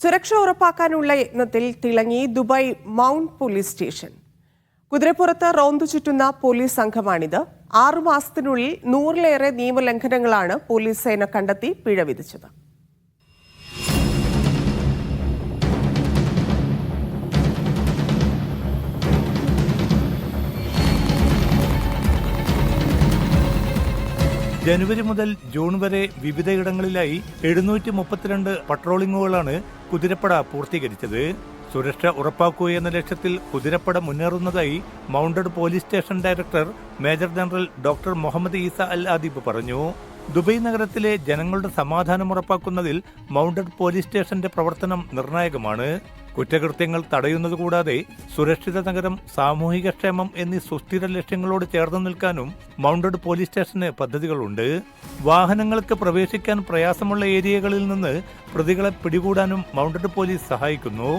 സുരക്ഷ ഉറപ്പാക്കാനുള്ള യത്നത്തിൽ തിളങ്ങി ദുബായ് മൗണ്ട് പോലീസ് സ്റ്റേഷൻ. കുതിരപ്പുറത്ത് റോന്തു ചുറ്റുന്ന പോലീസ് സംഘമാണിത്. 6 മാസത്തിനുള്ളിൽ 100-ലേറെ നിയമലംഘനങ്ങളാണ് പോലീസ് സേന കണ്ടെത്തി പിഴ വിധിച്ചത്. ജനുവരി മുതൽ ജൂൺ വരെ വിവിധയിടങ്ങളിലായി 732 പട്രോളിംഗുകളാണ് കുതിരപ്പട പൂർത്തീകരിച്ചത്. സുരക്ഷ ഉറപ്പാക്കുകയെന്ന ലക്ഷ്യത്തിൽ കുതിരപ്പട മുന്നേറുന്നതായി mounted police station director major general doctor Muhammad Isa Al Adib പറഞ്ഞു. ദുബായ് നഗരത്തിലെ ജനങ്ങളുടെ സമാധാനം ഉറപ്പാക്കുന്നതിൽ മൗണ്ടഡ് പോലീസ് സ്റ്റേഷന്റെ പ്രവർത്തനം നിർണായകമാണ്. കുറ്റകൃത്യങ്ങൾ തടയുന്നതുകൂടാതെ സുരക്ഷിത നഗരം, സാമൂഹിക ക്ഷേമം എന്നീ സുസ്ഥിര ലക്ഷ്യങ്ങളോട് ചേർന്ന് നിൽക്കാനും മൗണ്ടഡ് പോലീസ് സ്റ്റേഷന് പദ്ധതികളുണ്ട്. വാഹനങ്ങൾക്ക് പ്രവേശിക്കാൻ പ്രയാസമുള്ള ഏരിയകളിൽ നിന്ന് പ്രതികളെ പിടികൂടാനും മൗണ്ടഡ് പോലീസ് സഹായിക്കുന്നു.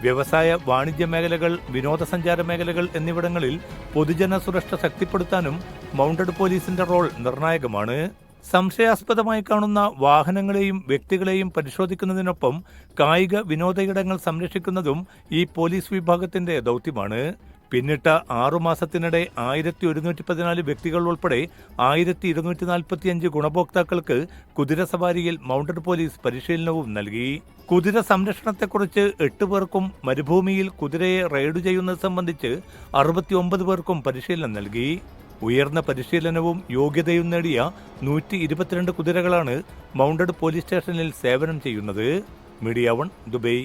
വ്യവസായ, വാണിജ്യ മേഖലകൾ, വിനോദസഞ്ചാര മേഖലകൾ എന്നിവിടങ്ങളിൽ പൊതുജന സുരക്ഷ ശക്തിപ്പെടുത്താനും മൗണ്ടഡ് പോലീസിന്റെ റോൾ നിർണായകമാണ്. സംശയാസ്പദമായി കാണുന്ന വാഹനങ്ങളെയും വ്യക്തികളെയും പരിശോധിക്കുന്നതിനൊപ്പം കായിക വിനോദയിടങ്ങൾ സംരക്ഷിക്കുന്നതും ഈ പോലീസ് വിഭാഗത്തിന്റെ ദൗത്യമാണ്. പിന്നിട്ട 6 മാസത്തിനിടെ 1114 വ്യക്തികൾ ഉൾപ്പെടെ 1245 ഗുണഭോക്താക്കൾക്ക് കുതിരസവാരിയിൽ മൗണ്ടഡ് പോലീസ് പരിശീലനവും നൽകി. കുതിര സംരക്ഷണത്തെക്കുറിച്ച് 8 പേർക്കും മരുഭൂമിയിൽ കുതിരയെ റൈഡ് ചെയ്യുന്നത് സംബന്ധിച്ച് 69 പേർക്കും പരിശീലനം നൽകി. ഉയർന്ന പരിശീലനവും യോഗ്യതയും നേടിയ 122 കുതിരകളാണ് മൗണ്ടഡ് പോലീസ് സ്റ്റേഷനിൽ സേവനം ചെയ്യുന്നത്. Media 1 Dubai.